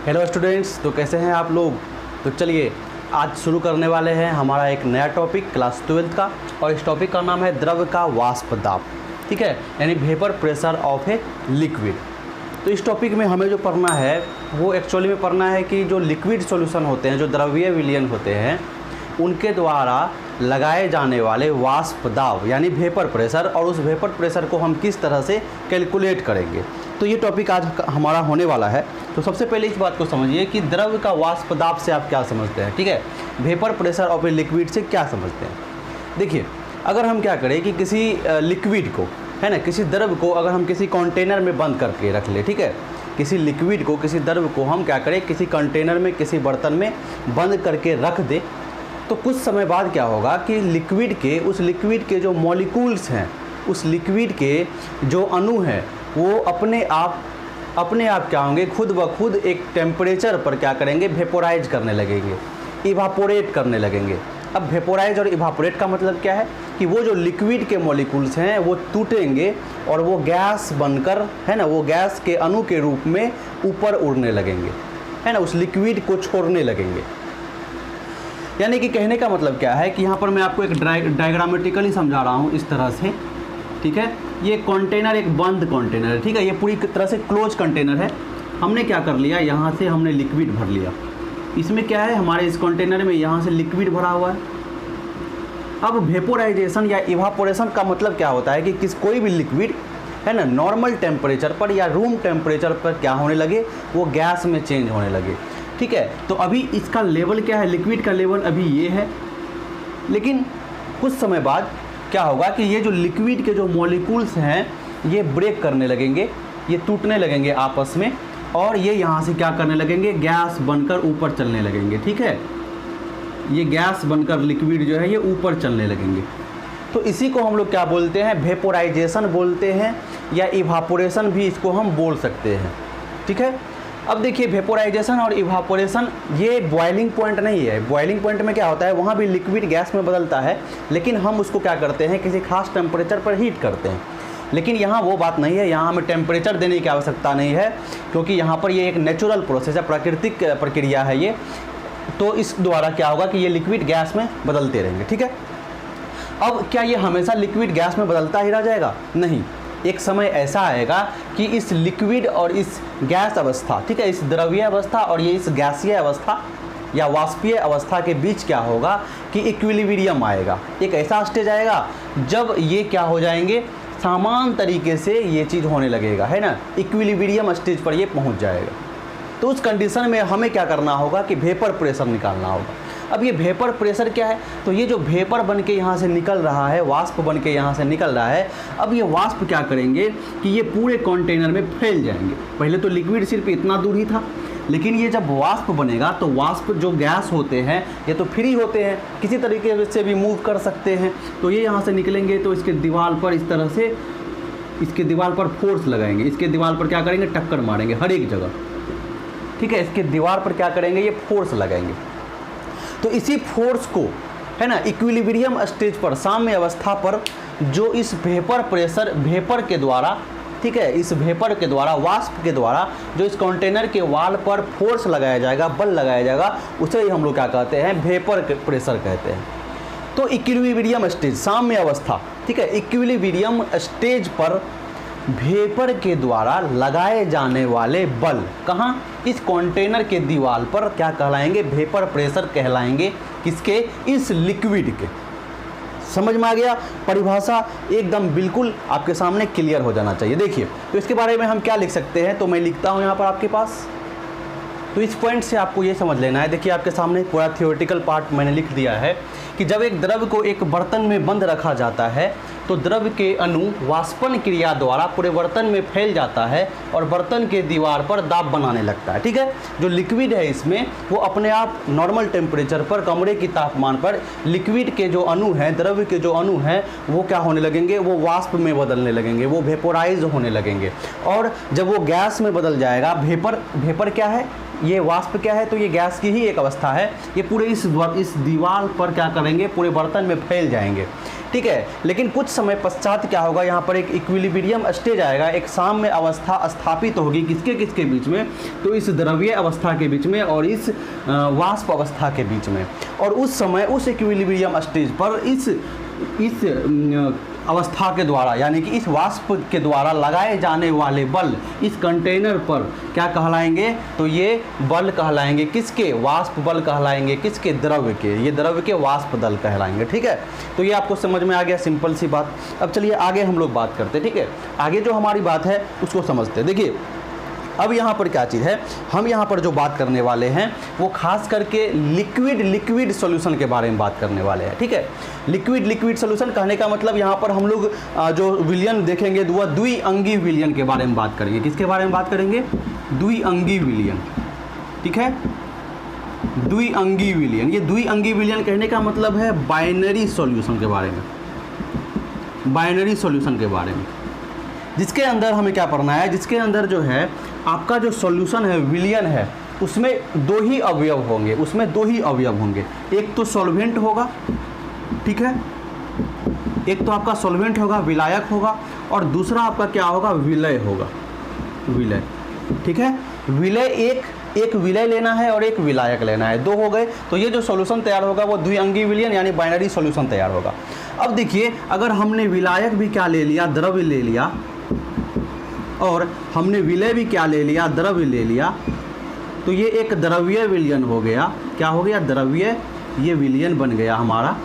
Hello students, तो कैसे हैं आप लोग। तो चलिए आज शुरू करने वाले हैं हमारा एक नया टॉपिक क्लास 12th का, और इस टॉपिक का नाम है द्रव का वाष्प दाब। ठीक है, यानी vapour pressure of a liquid. तो इस टॉपिक में हमें जो पढ़ना है वो एक्चुअली में पढ़ना है कि जो लिक्विड सॉल्यूशन होते हैं, जो द्रवीय विलयन होते हैं, उनके द्वारा लगाए जाने वाले वाष्प दाब यानी वेपर प्रेशर, और उस वेपर प्रेशर को हम किस तरह से कैलकुलेट करेंगे। तो ये टॉपिक आज हमारा होने वाला है। तो सबसे पहले इस बात को समझिए कि द्रव का वाष्प दाब से आप क्या समझते हैं। ठीक है, vapour pressure of a liquid से क्या समझते हैं। देखिए, अगर हम क्या करें कि किसी लिक्विड को, है ना, किसी द्रव को अगर हम किसी कंटेनर में बंद करके रख ले, ठीक है, किसी लिक्विड को, किसी द्रव को हम क्या करें, किसी कंटेनर में, किसी बर्तन में बंद करके रख दे, तो कुछ समय बाद क्या होगा कि उस लिक्विड के जो मॉलिक्यूल्स हैं, उस लिक्विड के जो अणु हैं, वो अपने आप क्या होंगे, खुद ब खुद एक टेम्परेचर पर क्या करेंगे, वेपोराइज करने लगेंगे, इवापोरेट करने लगेंगे। अब वेपोराइज और इवापोरेट का मतलब क्या है कि वो जो लिक्विड के मॉलिक्यूल्स हैं वो टूटेंगे और वो गैस बनकर, है ना, वो गैस के अणु के रूप में ऊपर उड़ने लगेंगे, है ना, उस लिक्विड को छोड़ने लगेंगे। यानी कि कहने का मतलब क्या है कि यहाँ पर मैं आपको एक डायग्रामेटिकली समझा रहा हूँ इस तरह से। ठीक है, ये कंटेनर एक बंद कंटेनर है। ठीक है, ये पूरी तरह से क्लोज कंटेनर है। हमने क्या कर लिया, यहाँ से हमने लिक्विड भर लिया। इसमें क्या है, हमारे इस कंटेनर में यहाँ से लिक्विड भरा हुआ है। अब वेपोराइजेशन या इवापोरेशन का मतलब क्या होता है कि कोई भी लिक्विड, है ना, नॉर्मल टेम्परेचर पर या रूम टेम्परेचर पर क्या होने लगे, वो गैस में चेंज होने लगे। ठीक है, तो अभी इसका लेवल क्या है, लिक्विड का लेवल अभी ये है, लेकिन कुछ समय बाद क्या होगा कि ये जो लिक्विड के जो मॉलिक्यूल्स हैं ये ब्रेक करने लगेंगे, ये टूटने लगेंगे आपस में, और ये यहाँ से क्या करने लगेंगे, गैस बनकर ऊपर चलने लगेंगे। ठीक है, ये गैस बनकर लिक्विड जो है ये ऊपर चलने लगेंगे। तो इसी को हम लोग क्या बोलते हैं, वेपोराइजेशन बोलते हैं, या इवापोरेशन भी इसको हम बोल सकते हैं। ठीक है, अब देखिए, वेपोराइजेशन और इवापोरेशन ये बॉइलिंग पॉइंट नहीं है। बॉइलिंग पॉइंट में क्या होता है, वहाँ भी लिक्विड गैस में बदलता है, लेकिन हम उसको क्या करते हैं, किसी खास टेम्परेचर पर हीट करते हैं। लेकिन यहाँ वो बात नहीं है, यहाँ हमें टेम्परेचर देने की आवश्यकता नहीं है, क्योंकि यहाँ पर ये एक नेचुरल प्रोसेस है, प्राकृतिक प्रक्रिया है ये। तो इस द्वारा क्या होगा कि ये लिक्विड गैस में बदलते रहेंगे। ठीक है, अब क्या ये हमेशा लिक्विड गैस में बदलता ही रह जाएगा? नहीं, एक समय ऐसा आएगा कि इस लिक्विड और इस गैस अवस्था, ठीक है, इस द्रवीय अवस्था और ये इस गैसीय अवस्था या वाष्पीय अवस्था के बीच क्या होगा कि इक्विलिब्रियम आएगा। एक ऐसा स्टेज आएगा जब ये क्या हो जाएंगे, समान तरीके से ये चीज़ होने लगेगा, है ना, इक्विलिब्रियम स्टेज पर ये पहुंच जाएगा। तो उस कंडीशन में हमें क्या करना होगा कि वेपर प्रेशर निकालना होगा। अब ये वेपर प्रेशर क्या है, तो ये जो वेपर बन के यहाँ से निकल रहा है, वाष्प बन के यहाँ से निकल रहा है, अब ये वाष्प क्या करेंगे कि ये पूरे कंटेनर में फैल जाएंगे। पहले तो लिक्विड सिर्फ इतना दूर ही था, लेकिन ये जब वाष्प बनेगा तो वाष्प जो गैस होते हैं ये तो फ्री होते हैं, किसी तरीके से भी मूव कर सकते हैं। तो ये यहाँ से निकलेंगे तो इसके दीवार पर इस तरह से, इसके दीवार पर फोर्स लगाएंगे, इसके दीवार पर क्या करेंगे, टक्कर मारेंगे हर एक जगह। ठीक है, इसके दीवार पर क्या करेंगे, ये फोर्स लगाएंगे। तो इसी फोर्स को, है ना, इक्विलिब्रियम स्टेज पर, साम्य अवस्था पर, जो इस वेपर प्रेशर, वेपर के द्वारा, ठीक है, इस वेपर के द्वारा, वाष्प के द्वारा जो इस कंटेनर के वाल पर फोर्स लगाया जाएगा, बल लगाया जाएगा, उसे ही हम लोग क्या कहते हैं, वेपर प्रेशर कहते हैं। तो इक्विलिब्रियम स्टेज, साम्य अवस्था, ठीक है, इक्विलिब्रियम स्टेज पर वेपर के द्वारा लगाए जाने वाले बल कहाँ, इस कंटेनर के दीवार पर क्या कहलाएंगे, वेपर प्रेशर कहलाएंगे। किसके, इस लिक्विड के। समझ में आ गया, परिभाषा एकदम बिल्कुल आपके सामने क्लियर हो जाना चाहिए। देखिए, तो इसके बारे में हम क्या लिख सकते हैं, तो मैं लिखता हूँ यहाँ पर आपके पास। तो इस पॉइंट से आपको ये समझ लेना है। देखिए, आपके सामने पूरा थियोरेटिकल पार्ट मैंने लिख दिया है कि जब एक द्रव को एक बर्तन में बंद रखा जाता है तो द्रव के अणु वाष्पन क्रिया द्वारा पूरे बर्तन में फैल जाता है और बर्तन के दीवार पर दाब बनाने लगता है। ठीक है, जो लिक्विड है इसमें वो अपने आप नॉर्मल टेम्परेचर पर, कमरे की तापमान पर, लिक्विड के जो अणु हैं, द्रव के जो अणु हैं, वो क्या होने लगेंगे, वो वाष्प में बदलने लगेंगे, वो वेपोराइज होने लगेंगे। और जब वो गैस में बदल जाएगा, वेपर क्या है, ये वाष्प क्या है, तो ये गैस की ही एक अवस्था है। ये पूरे इस दीवार पर क्या करेंगे, पूरे बर्तन में फैल जाएंगे। ठीक है। लेकिन कुछ समय पश्चात क्या होगा, यहाँ पर एक इक्विलिब्रियम स्टेज आएगा, एक साम्य अवस्था स्थापित होगी किसके किसके बीच में, तो इस द्रव्य अवस्था के बीच में और इस वाष्प अवस्था के बीच में। और उस समय उस इक्विलिब्रियम स्टेज पर इस अवस्था के द्वारा यानी कि इस वाष्प के द्वारा लगाए जाने वाले बल इस कंटेनर पर क्या कहलाएंगे, तो ये बल कहलाएंगे किसके, वाष्प बल कहलाएंगे किसके, द्रव्य के, ये द्रव्य के वाष्प दल कहलाएंगे। ठीक है, तो ये आपको समझ में आ गया, सिंपल सी बात। अब चलिए आगे हम लोग बात करते हैं। ठीक है, आगे जो हमारी बात है उसको समझते हैं। देखिए अब यहाँ पर क्या चीज़ है, हम यहाँ पर जो बात करने वाले हैं वो खास करके लिक्विड सॉल्यूशन के बारे में बात करने वाले हैं। ठीक है, लिक्विड सॉल्यूशन कहने का मतलब यहाँ पर हम लोग जो विलयन देखेंगे वह द्विअंगी विलयन के बारे में बात करेंगे। किसके बारे में बात करेंगे, द्विअंगी विलयन। ठीक है, द्विअंगी विलयन। ये द्विअंगी विलयन कहने का मतलब है बाइनरी सॉल्यूशन के बारे में, बाइनरी सॉल्यूशन के बारे में, जिसके अंदर हमें क्या पढ़ना है, जिसके अंदर जो है आपका जो सॉल्यूशन है, विलयन है, उसमें दो ही अवयव होंगे, उसमें दो ही अवयव होंगे। एक तो सॉल्वेंट होगा, ठीक है, एक तो आपका सॉल्वेंट होगा, विलायक होगा, और दूसरा आपका क्या होगा, विलय होगा, विलय। ठीक है, विलय एक विलय लेना है और एक विलायक लेना है, दो हो गए। तो ये जो सॉल्यूशन तैयार होगा वो द्विअंगी विलयन यानी बाइनरी सॉल्यूशन तैयार होगा। अब देखिए अगर हमने विलायक भी क्या ले लिया, द्रव्य ले लिया, और हमने विलय भी क्या ले लिया, द्रव्य ले लिया, तो ये एक द्रव्य विलयन हो गया। क्या हो गया, द्रव्य, ये विलयन बन गया हमारा।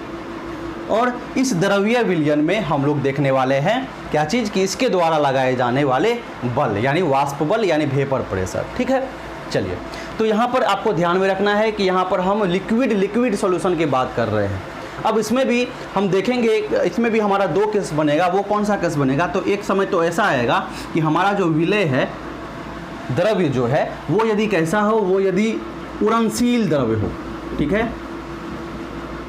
और इस द्रव्य विलयन में हम लोग देखने वाले हैं क्या चीज़, कि इसके द्वारा लगाए जाने वाले बल यानी वाष्प बल यानी वेपर प्रेशर। ठीक है, चलिए तो यहाँ पर आपको ध्यान में रखना है कि यहाँ पर हम लिक्विड सॉल्यूशन की बात कर रहे हैं। अब इसमें भी हम देखेंगे, इसमें भी हमारा दो केस बनेगा। वो कौन सा केस बनेगा, तो एक समय तो ऐसा आएगा कि हमारा जो विलय है, द्रव्य जो है वो यदि कैसा हो, वो यदि उड़नशील द्रव्य हो। ठीक है,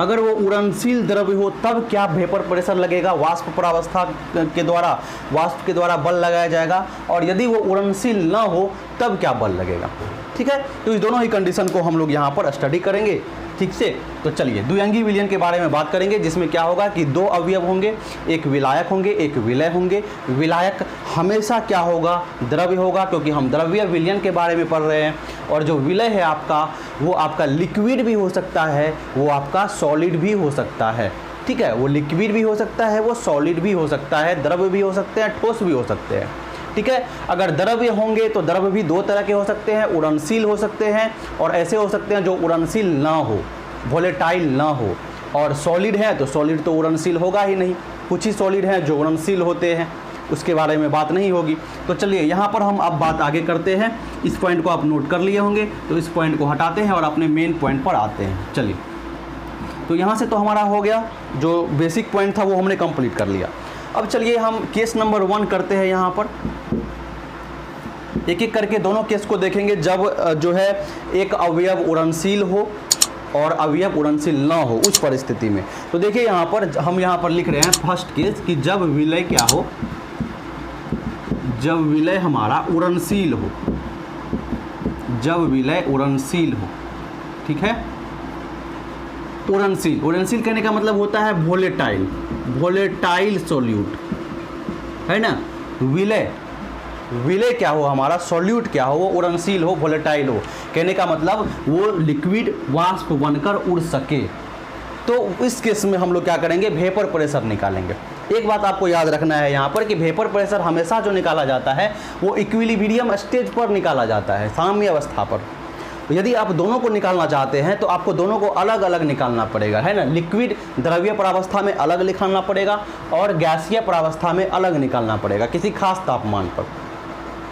अगर वो उड़नशील द्रव्य हो तब क्या वेपर प्रेशर लगेगा, वाष्प प्रावस्था के द्वारा, वाष्प के द्वारा बल लगाया जाएगा। और यदि वो उड़नशील ना हो तब क्या बल लगेगा। ठीक है, तो इस दोनों ही कंडीशन को हम लोग यहाँ पर स्टडी करेंगे। ठीक से, तो चलिए द्विअंगी विलयन के बारे में बात करेंगे, जिसमें क्या होगा कि दो अवयव होंगे, एक विलायक होंगे, एक विलय होंगे। विलायक हमेशा क्या होगा, द्रव्य होगा, क्योंकि हम द्रव्य विलयन के बारे में पढ़ रहे हैं। और जो विलय है आपका, वो आपका लिक्विड भी हो सकता है, वो आपका सॉलिड भी हो सकता है। ठीक है, वो लिक्विड भी हो सकता है, वो सॉलिड भी हो सकता है, द्रव्य भी हो सकते हैं, ठोस भी हो सकते हैं। ठीक है, अगर द्रव्य होंगे तो द्रव्य भी दो तरह के हो सकते हैं, उड़नशील हो सकते हैं और ऐसे हो सकते हैं जो उड़नशील ना हो, वोलेटाइल ना हो। और सॉलिड है तो सॉलिड तो उड़नशील होगा ही नहीं, कुछ ही सॉलिड हैं जो उड़नशील होते हैं, उसके बारे में बात नहीं होगी। तो चलिए यहाँ पर हम अब बात आगे करते हैं। इस पॉइंट को आप नोट कर लिए होंगे, तो इस पॉइंट को हटाते हैं और अपने मेन पॉइंट पर आते हैं। चलिए, तो यहाँ से तो हमारा हो गया, जो बेसिक पॉइंट था वो हमने कंप्लीट कर लिया। अब चलिए हम केस नंबर 1 करते हैं। यहाँ पर एक एक करके दोनों केस को देखेंगे, जब जो है एक अवयव उड़नशील हो और अवयव उड़नशील ना हो, उस परिस्थिति में। तो देखिए यहाँ पर हम यहाँ पर लिख रहे हैं फर्स्ट केस कि जब विलय क्या हो, जब विलय हमारा उड़नशील हो, जब विलय उड़नशील हो। ठीक है, उड़नशील कहने का मतलब होता है वोलेटाइल सॉल्यूट, है ना। विलय क्या हो हमारा, सॉल्यूट क्या हो, वो उड़नशील हो, वोलेटाइल हो। कहने का मतलब वो लिक्विड वाष्प बनकर उड़ सके। तो इस केस में हम लोग क्या करेंगे, वेपर प्रेशर निकालेंगे। एक बात आपको याद रखना है यहाँ पर कि वेपर प्रेशर हमेशा जो निकाला जाता है वो इक्विलिब्रियम स्टेज पर निकाला जाता है, साम्य अवस्था पर। तो यदि आप दोनों को निकालना चाहते हैं तो आपको दोनों को अलग अलग निकालना पड़ेगा, है ना। लिक्विड द्रव्य प्रावस्था में अलग निकालना पड़ेगा और गैसीय प्रावस्था में अलग निकालना पड़ेगा किसी खास तापमान पर।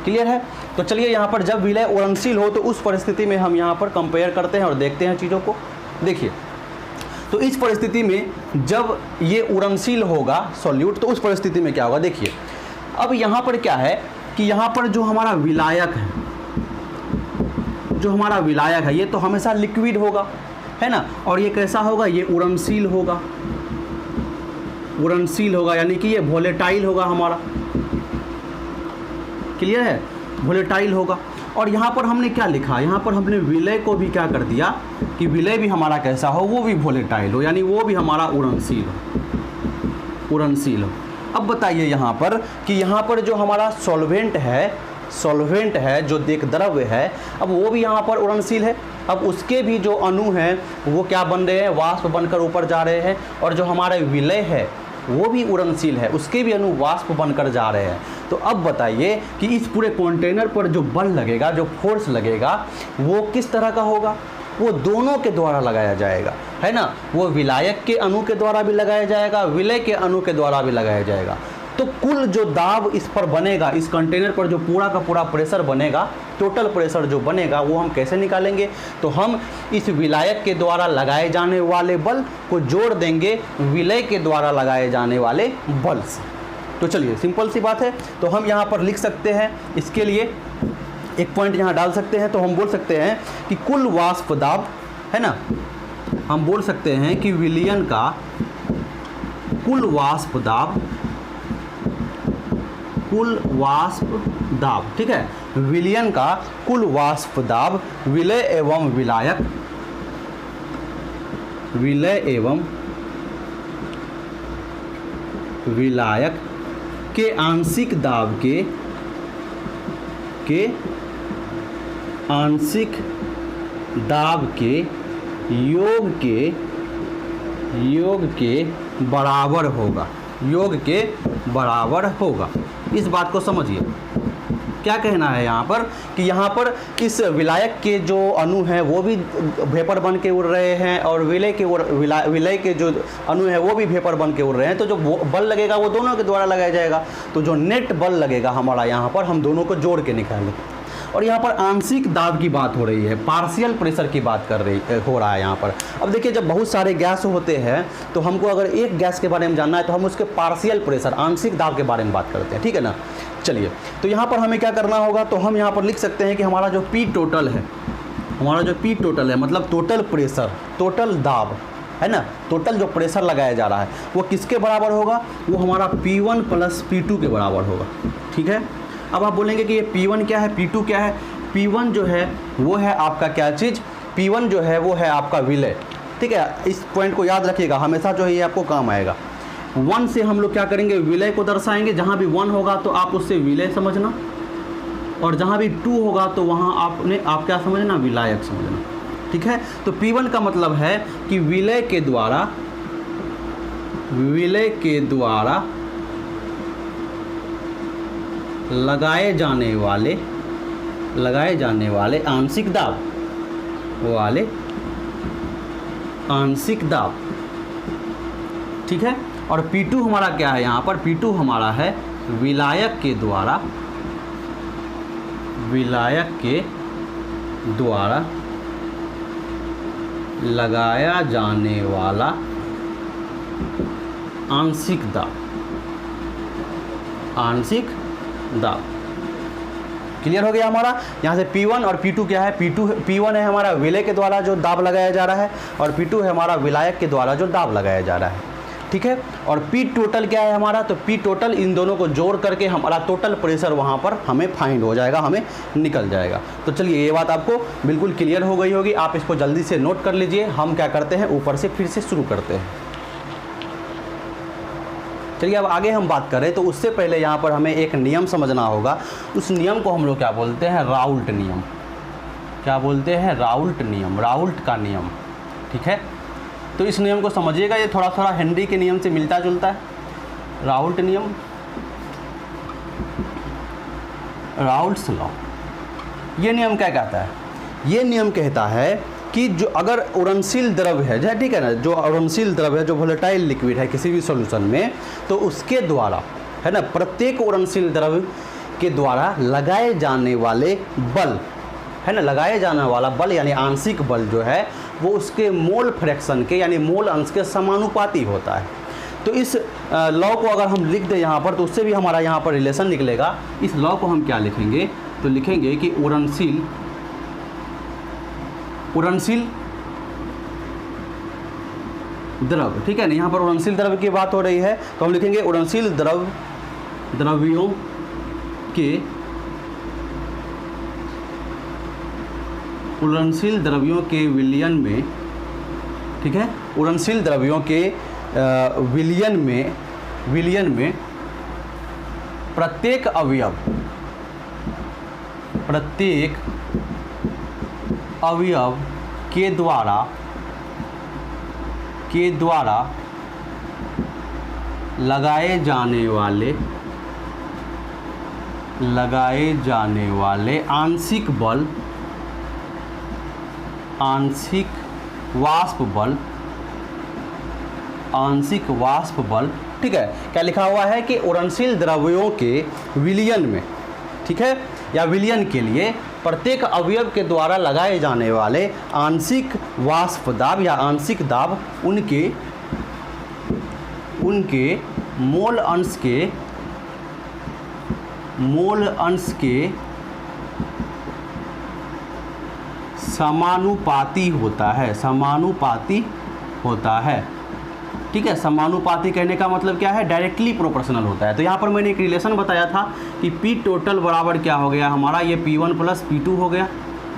क्लियर है। तो चलिए यहाँ पर जब विलय उड़नशील हो तो उस परिस्थिति में हम यहाँ पर कंपेयर करते हैं और देखते हैं चीज़ों को। देखिए, तो इस परिस्थिति में जब ये उड़नशील होगा सॉल्यूट, तो उस परिस्थिति में क्या होगा, देखिए अब यहाँ पर क्या है कि यहाँ पर जो हमारा विलायक है, जो हमारा विलायक है ये तो हमेशा लिक्विड होगा, है ना। और ये कैसा होगा, ये उड़नशील होगा, उड़नशील होगा यानी कि ये वोलेटाइल होगा हमारा। क्लियर है, वोलेटाइल होगा। और यहाँ पर हमने क्या लिखा, यहाँ पर हमने विलय को भी क्या कर दिया कि विलय भी हमारा कैसा हो, वो भी वोलेटाइल हो, यानी वो भी हमारा उड़नशील हो। उड़नशील हो। अब बताइए यहाँ पर कि यहाँ पर जो हमारा सॉल्वेंट है जो एक द्रव्य है, अब वो भी यहाँ पर उड़नशील है। अब उसके भी जो अणु हैं वो क्या बन रहे हैं, वाष्प बनकर ऊपर जा रहे हैं। और जो हमारा विलय है वो भी उड़नशील है, उसके भी अणु वाष्प बनकर जा रहे हैं। तो अब बताइए कि इस पूरे कंटेनर पर जो बल लगेगा, जो फोर्स लगेगा, वो किस तरह का होगा? वो दोनों के द्वारा लगाया जाएगा, है ना। वो विलायक के अणु के द्वारा भी लगाया जाएगा, विलय के अणु के द्वारा भी लगाया जाएगा। तो कुल जो दाब इस पर बनेगा, इस कंटेनर पर जो पूरा का पूरा प्रेशर बनेगा, टोटल प्रेशर जो बनेगा, वो हम कैसे निकालेंगे? तो हम इस विलायक के द्वारा लगाए जाने वाले बल को जोड़ देंगे विलय के द्वारा लगाए जाने वाले बल से। तो चलिए, सिंपल सी बात है। तो हम यहाँ पर लिख सकते हैं, इसके लिए एक पॉइंट यहाँ डाल सकते हैं। तो हम बोल सकते हैं कि कुल वाष्प दाब, है ना, हम बोल सकते हैं कि विलयन का कुल वाष्प दाब, ठीक है, विलयन का कुल वाष्प दाब विलय एवं विलायक के आंशिक दाब के योग के बराबर होगा। इस बात को समझिए, क्या कहना है यहाँ पर कि यहाँ पर इस विलायक के जो अणु हैं वो भी वेपर बन के उड़ रहे हैं, और विलय के जो अणु हैं वो भी वेपर बन के उड़ रहे हैं। तो जो बल लगेगा वो दोनों के द्वारा लगाया जाएगा। तो जो नेट बल लगेगा हमारा यहाँ पर, हम दोनों को जोड़ के निकालेंगे। और यहाँ पर आंशिक दाब की बात हो रही है, पार्शियल प्रेशर की बात हो रहा है यहाँ पर। अब देखिए, जब बहुत सारे गैस होते हैं तो हमको अगर एक गैस के बारे में जानना है तो हम उसके पार्शियल प्रेशर, आंशिक दाब के बारे में बात करते हैं, ठीक है ना। चलिए, तो यहाँ पर हमें क्या करना होगा? तो हम यहाँ पर लिख सकते हैं कि हमारा जो P टोटल है, मतलब टोटल प्रेशर, टोटल दाब, है ना, टोटल जो प्रेशर लगाया जा रहा है वो किसके बराबर होगा? वो हमारा P1 + P2 के बराबर होगा, ठीक है। अब आप बोलेंगे कि ये P1 क्या है, P2 क्या है? P1 जो है वो है आपका क्या चीज़? P1 जो है वो है आपका विलय, ठीक है। इस पॉइंट को याद रखिएगा, हमेशा जो है ये आपको काम आएगा। 1 से हम लोग क्या करेंगे? विलय को दर्शाएंगे। जहाँ भी 1 होगा तो आप उससे विलय समझना, और जहाँ भी 2 होगा तो वहाँ आप क्या समझना? विलायक समझना, ठीक है। तो P1 का मतलब है कि विलय के द्वारा लगाए जाने वाले आंशिक दाब, ठीक है। और P2 हमारा क्या है? यहाँ पर P2 हमारा है विलायक के द्वारा लगाया जाने वाला आंशिक दाब। क्लियर हो गया हमारा? यहाँ से P1 और P2 क्या है? P1 है हमारा विलय के द्वारा जो दाब लगाया जा रहा है, और P2 है हमारा विलायक के द्वारा जो दाब लगाया जा रहा है, ठीक है। और P टोटल क्या है हमारा? तो P टोटल, इन दोनों को जोड़ करके हमारा टोटल प्रेशर वहाँ पर हमें फाइंड हो जाएगा, हमें निकल जाएगा। तो चलिए, ये बात आपको बिल्कुल क्लियर हो गई होगी। आप इसको जल्दी से नोट कर लीजिए। हम क्या करते हैं, ऊपर से फिर से शुरू करते हैं। चलिए, अब आगे हम बात करें तो उससे पहले यहाँ पर हमें एक नियम समझना होगा। उस नियम को हम लोग क्या बोलते हैं? राउल्ट नियम। क्या बोलते हैं? राउल्ट नियम, राउल्ट का नियम, ठीक है। तो इस नियम को समझिएगा, ये थोड़ा थोड़ा हेनरी के नियम से मिलता जुलता है। राउल्ट नियम, राउल्ट्स लॉ। ये नियम क्या कहता है? ये नियम कहता है कि जो अगर उड़नशील द्रव्य है, ठीक है ना, जो उड़नशील द्रव्य है, जो वोलेटाइल लिक्विड है किसी भी सॉल्यूशन में, तो उसके द्वारा, है ना, प्रत्येक उड़नशील द्रव्य के द्वारा लगाए जाने वाले बल, है ना, लगाए जाने वाला बल यानी आंशिक बल जो है वो उसके मोल फ्रैक्शन के यानी मोल अंश के समानुपाती होता है। तो इस लॉ को अगर हम लिख दें यहाँ पर तो उससे भी हमारा यहाँ पर रिलेशन निकलेगा। इस लॉ को हम क्या लिखेंगे? तो लिखेंगे कि उड़नशील द्रव्य, ठीक है ना, यहाँ पर उड़नशील द्रव्य की बात हो रही है तो हम लिखेंगे उड़नशील द्रव्यों के विलयन में, ठीक है, उड़नशील द्रव्यों के विलयन में विलयन में प्रत्येक अवयव के द्वारा लगाए जाने वाले आंशिक वाष्प बल, ठीक है। क्या लिखा हुआ है कि उड़नशील द्रव्यों के विलयन में, ठीक है, या विलयन के लिए प्रत्येक अवयव के द्वारा लगाए जाने वाले आंशिक वाष्प दाब या आंशिक दाब उनके मोल अंश के समानुपाती होता है, ठीक है। समानुपाती कहने का मतलब क्या है, डायरेक्टली प्रोपोर्शनल होता है। तो यहाँ पर मैंने एक रिलेशन बताया था कि पी टोटल बराबर क्या हो गया हमारा, ये P1 प्लस P2 हो गया,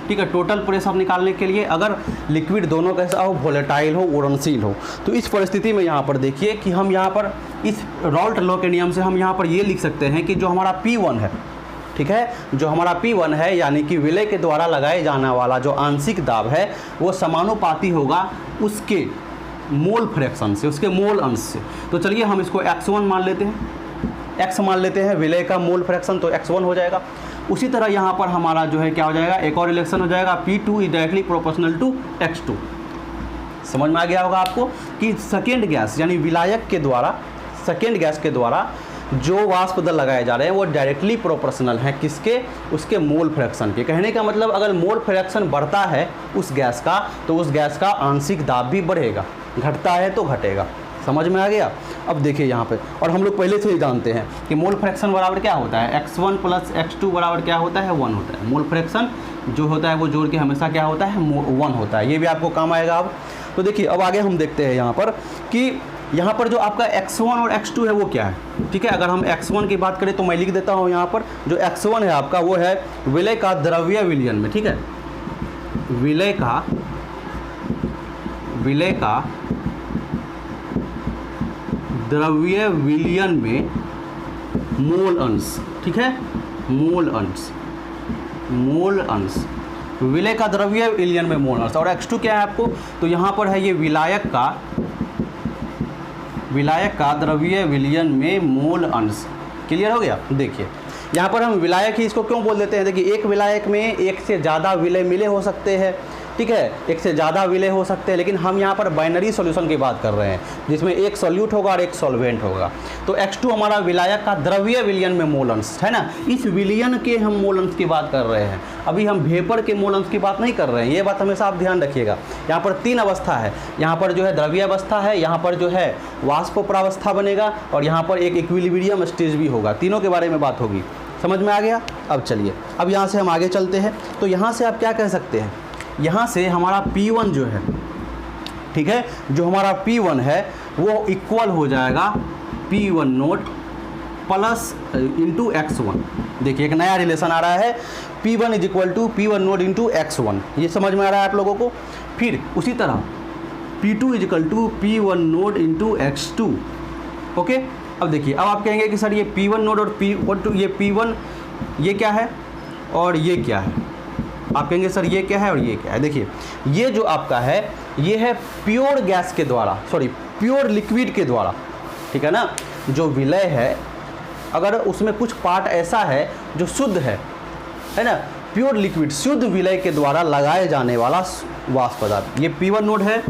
ठीक है। टोटल प्रेशर निकालने के लिए अगर लिक्विड दोनों कैसा हो, वोलेटाइल हो, उड़नशील हो, तो इस परिस्थिति में यहाँ पर देखिए कि हम यहाँ पर इस रॉल्ट लॉ के नियम से हम यहाँ पर ये लिख सकते हैं कि जो हमारा P1 है, ठीक है, जो हमारा P1 है यानी कि विलय के द्वारा लगाए जाने वाला जो आंशिक दाब है वो समानुपाती होगा उसके मोल फ्रैक्शन से, उसके मोल अंश से। तो चलिए हम इसको x1 मान लेते हैं, x मान लेते हैं, विलय का मोल फ्रैक्शन तो x1 हो जाएगा। उसी तरह यहाँ पर हमारा जो है क्या हो जाएगा, एक और रिलेशन हो जाएगा, P2 is directly proportional to x2। समझ में आ गया होगा आपको कि सेकेंड गैस यानी विलायक के द्वारा, सेकेंड गैस के द्वारा जो वाष्प दल लगाए जा रहे हैं वो डायरेक्टली प्रोपोर्शनल हैं किसके, उसके मोल फ्रैक्शन के। कहने का मतलब अगर मोल फ्रैक्शन बढ़ता है उस गैस का तो उस गैस का आंशिक दाब भी बढ़ेगा, घटता है तो घटेगा। समझ में आ गया। अब देखिए यहाँ पे, और हम लोग पहले से ही जानते हैं कि मोल फ्रैक्शन बराबर क्या होता है, x1 प्लस x2 बराबर क्या होता है, 1 होता है। मोल फ्रैक्शन जो होता है वो जोड़ के हमेशा क्या होता है, 1 होता है। ये भी आपको काम आएगा। अब तो देखिए अब आगे हम देखते हैं यहाँ पर कि यहाँ पर जो आपका x1 और x2 है वो क्या है, ठीक है। अगर हम x1 की बात करें तो मैं लिख देता हूँ यहाँ पर, जो x1 है आपका वो है विलय का द्रव्य विलयन में, ठीक है, विलय का द्रव्य विलयन में मोल अंश, ठीक है, मोल अंश विलय का द्रव्य विलयन में मोल अंश। और x2 क्या है आपको, तो यहाँ पर है ये विलायक का द्रव्य विलयन में मोल अंश। क्लियर हो गया। देखिए यहाँ पर हम विलायक ही इसको क्यों बोल देते हैं, देखिए एक विलायक में एक से ज़्यादा विलय मिले हो सकते हैं, ठीक है, एक से ज़्यादा विलय हो सकते हैं, लेकिन हम यहाँ पर बाइनरी सॉल्यूशन की बात कर रहे हैं जिसमें एक सॉल्यूट होगा और एक सॉल्वेंट होगा। तो x2 हमारा विलायक का द्रव्य विलयन में मोल अंश है ना, इस विलयन के हम मोल अंश की बात कर रहे हैं, अभी हम वेपर के मोल अंश की बात नहीं कर रहे हैं। ये बात हमेशा आप ध्यान रखिएगा। यहाँ पर 3 अवस्था है, यहाँ पर जो है द्रव्य अवस्था है, यहाँ पर जो है वाष्प प्रावस्था बनेगा और यहाँ पर एक इक्विलिब्रियम स्टेज भी होगा। तीनों के बारे में बात होगी। समझ में आ गया। अब चलिए अब यहाँ से हम आगे चलते हैं। तो यहाँ से आप क्या कह सकते हैं, यहाँ से हमारा P1 जो है, ठीक है, जो हमारा P1 है वो इक्वल हो जाएगा P1 nought plus into x1। देखिए एक नया रिलेशन आ रहा है, P1 is equal to P1 nought into x1। ये समझ में आ रहा है आप लोगों को। फिर उसी तरह P2 is equal to P1 nought into x2। Okay. अब देखिए अब आप कहेंगे कि सर ये P1 नोट और P2, ये P1 ये क्या है और ये क्या है, आप कहेंगे सर ये क्या है और ये क्या है। देखिए ये जो आपका है ये है प्योर गैस के द्वारा, सॉरी प्योर लिक्विड के द्वारा, ठीक है ना, जो विलय है अगर उसमें कुछ पार्ट ऐसा है जो शुद्ध है ना, प्योर लिक्विड शुद्ध विलय के द्वारा लगाए जाने वाला वाष्प पदार्थ। ये P1 नोड है,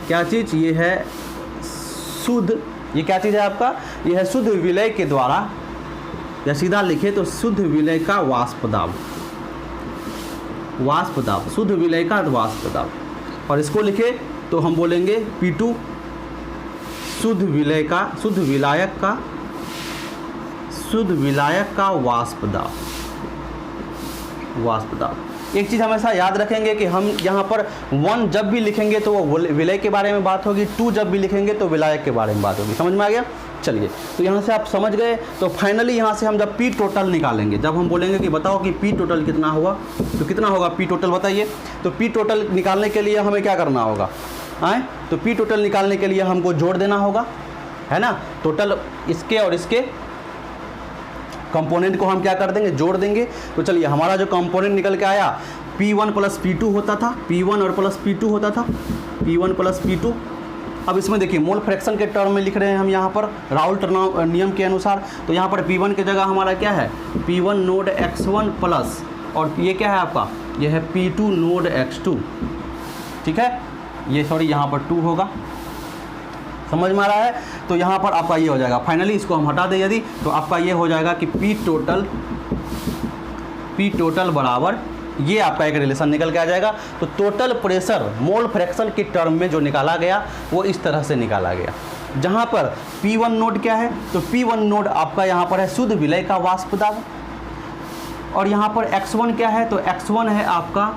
क्या चीज़, ये है शुद्ध, ये क्या चीज़ है आपका, ये है शुद्ध विलय के द्वारा, या सीधा लिखे तो शुद्ध विलय का वाष्प दाब, शुद्ध विलय का वाष्प दाब। और इसको लिखे तो हम बोलेंगे P2 शुद्ध विलायक का वाष्प दाब। एक चीज़ हमेशा याद रखेंगे कि हम यहाँ पर 1 जब भी लिखेंगे तो वो विलय के बारे में बात होगी, 2 जब भी लिखेंगे तो विलायक के बारे में बात होगी। समझ में आ गया। चलिए तो यहाँ से आप समझ गए। तो फाइनली यहाँ से हम जब P टोटल निकालेंगे, जब हम बोलेंगे कि बताओ कि P टोटल कितना हुआ, तो कितना होगा P टोटल बताइए। तो P टोटल निकालने के लिए हमें क्या करना होगा, तो P टोटल निकालने के लिए हमको जोड़ देना होगा, है ना। टोटल इसके और इसके कंपोनेंट को हम क्या कर देंगे, जोड़ देंगे। तो चलिए हमारा जो कंपोनेंट निकल के आया P1 प्लस P2 होता था, P1 और प्लस P2 होता था, P1 प्लस P2। अब इसमें देखिए मोल फ्रैक्शन के टर्म में लिख रहे हैं हम यहाँ पर राउल्ट नियम के अनुसार। तो यहाँ पर P1 की जगह हमारा क्या है, P1 नोड X1 प्लस, और ये क्या है आपका, ये है P2 नोड X2, ठीक है। ये सॉरी यहाँ पर 2 होगा, समझ में आ रहा है। तो यहाँ पर आपका ये हो जाएगा, फाइनली इसको हम हटा दें यदि, तो आपका ये हो जाएगा कि P टोटल बराबर, ये आपका एक रिलेशन निकल के आ जाएगा। तो टोटल प्रेशर मोल फ्रैक्शन के टर्म में जो निकाला गया वो इस तरह से निकाला गया, जहाँ पर P1 नोड क्या है, तो P1 नोड आपका यहाँ पर है शुद्ध विलय का वाष्प दाब, और यहाँ पर X1 क्या है, तो X1 है आपका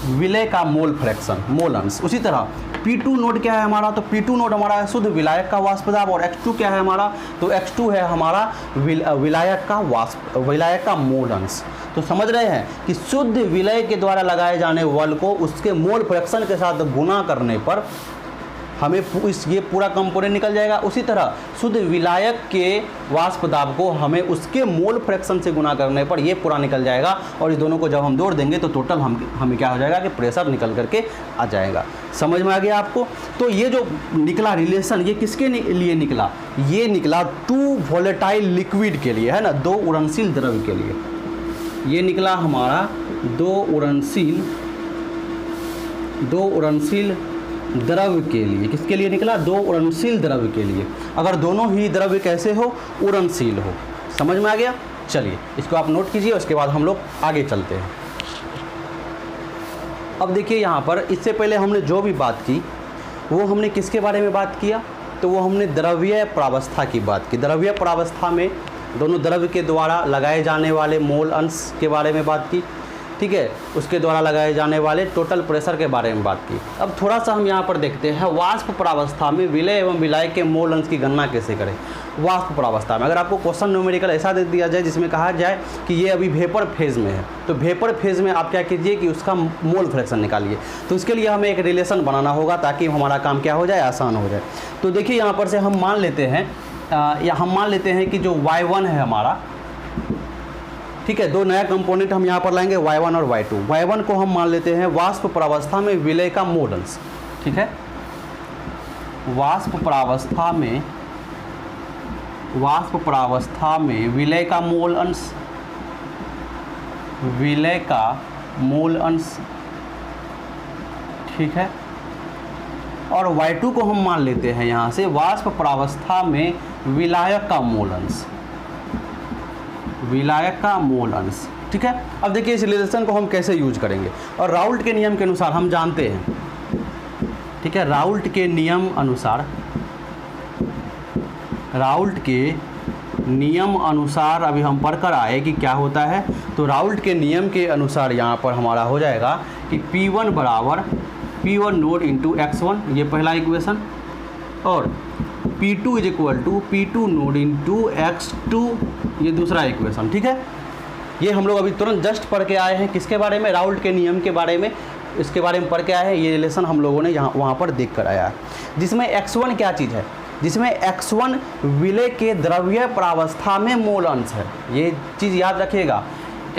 विलय का मोल फ्रैक्शन, मोल अंश। उसी तरह P2 नोड क्या है हमारा, तो P2 नोड हमारा है शुद्ध विलायक का वाष्प दाब, और X2 क्या है हमारा, तो X2 है हमारा विलायक का वाष्प, विलायक का मोल अंश। तो समझ रहे हैं कि शुद्ध विलय के द्वारा लगाए जाने बल को उसके मोल फ्रैक्शन के साथ गुना करने पर हमें ये पूरा कंपोनेंट निकल जाएगा। उसी तरह शुद्ध विलायक के वाष्प दाब को हमें उसके मोल फ्रैक्शन से गुना करने पर ये पूरा निकल जाएगा, और इस दोनों को जब हम जोड़ देंगे तो टोटल हमें क्या हो जाएगा कि प्रेशर निकल करके आ जाएगा। समझ में आ गया आपको। तो ये जो निकला रिलेशन, ये किसके लिए निकला, ये निकला 2 वोलेटाइल लिक्विड के लिए, है ना, 2 उड़नशील द्रव्य के लिए। ये निकला हमारा 2 उड़नशील द्रव्य के लिए। किसके लिए निकला, 2 उड़नशील द्रव्य के लिए। अगर दोनों ही द्रव्य कैसे हो, उड़नशील हो। समझ में आ गया। चलिए इसको आप नोट कीजिए, उसके बाद हम लोग आगे चलते हैं। अब देखिए यहाँ पर इससे पहले हमने जो भी बात की वो हमने किसके बारे में बात किया, तो वो हमने द्रव्य प्रावस्था की बात की। द्रव्य प्रावस्था में दोनों द्रव्य के द्वारा लगाए जाने वाले मोल अंश के बारे में बात की, ठीक है। उसके द्वारा लगाए जाने वाले टोटल प्रेशर के बारे में बात की। अब थोड़ा सा हम यहाँ पर देखते हैं वाष्प प्रावस्था में विलय एवं विलाय के मोल अंश की गणना कैसे करें। वाष्प प्रावस्था में अगर आपको क्वेश्चन न्यूमेरिकल ऐसा दे दिया जाए जिसमें कहा जाए कि ये अभी वेपर फेज में है, तो वेपर फेज में आप क्या कीजिए कि उसका मोल फ्रैक्शन निकालिए। तो इसके लिए हमें एक रिलेशन बनाना होगा ताकि हमारा काम क्या हो जाए, आसान हो जाए। तो देखिए यहाँ पर से हम मान लेते हैं कि जो Y1 है हमारा, ठीक है, 2 नया कंपोनेंट हम यहाँ पर लाएंगे Y1 और Y2। Y1 को हम मान लेते हैं वाष्प प्रावस्था में विलय का मोल अंश, ठीक है। वाष्प प्रावस्था में विलय का मोल अंश, ठीक है। और Y2 को हम मान लेते हैं यहाँ से वाष्प प्रावस्था में विलायक का मोल अंश, ठीक है। अब देखिए इस रिलेशन को हम कैसे यूज करेंगे, और राउल्ट के नियम के अनुसार हम जानते हैं, ठीक है। राउल्ट के नियम अनुसार अभी हम पढ़ कर आए कि क्या होता है। तो राउल्ट के नियम के अनुसार यहाँ पर हमारा हो जाएगा कि P1 बराबर P1 नोड इंटू X1, ये पहला इक्वेशन, और P2 is equal to P2 nought into X2, ये दूसरा इक्वेशन, ठीक है। ये हम लोग अभी तुरंत जस्ट पढ़ के आए हैं किसके बारे में, राउल्ट के नियम के बारे में, इसके बारे में पढ़ के आए हैं। ये रिलेशन हम लोगों ने वहाँ पर देख कर आया है, जिसमें X1 क्या चीज़ है, जिसमें X1 विलय के द्रव्य प्रावस्था में मोल अंश है। ये चीज़ याद रखिएगा।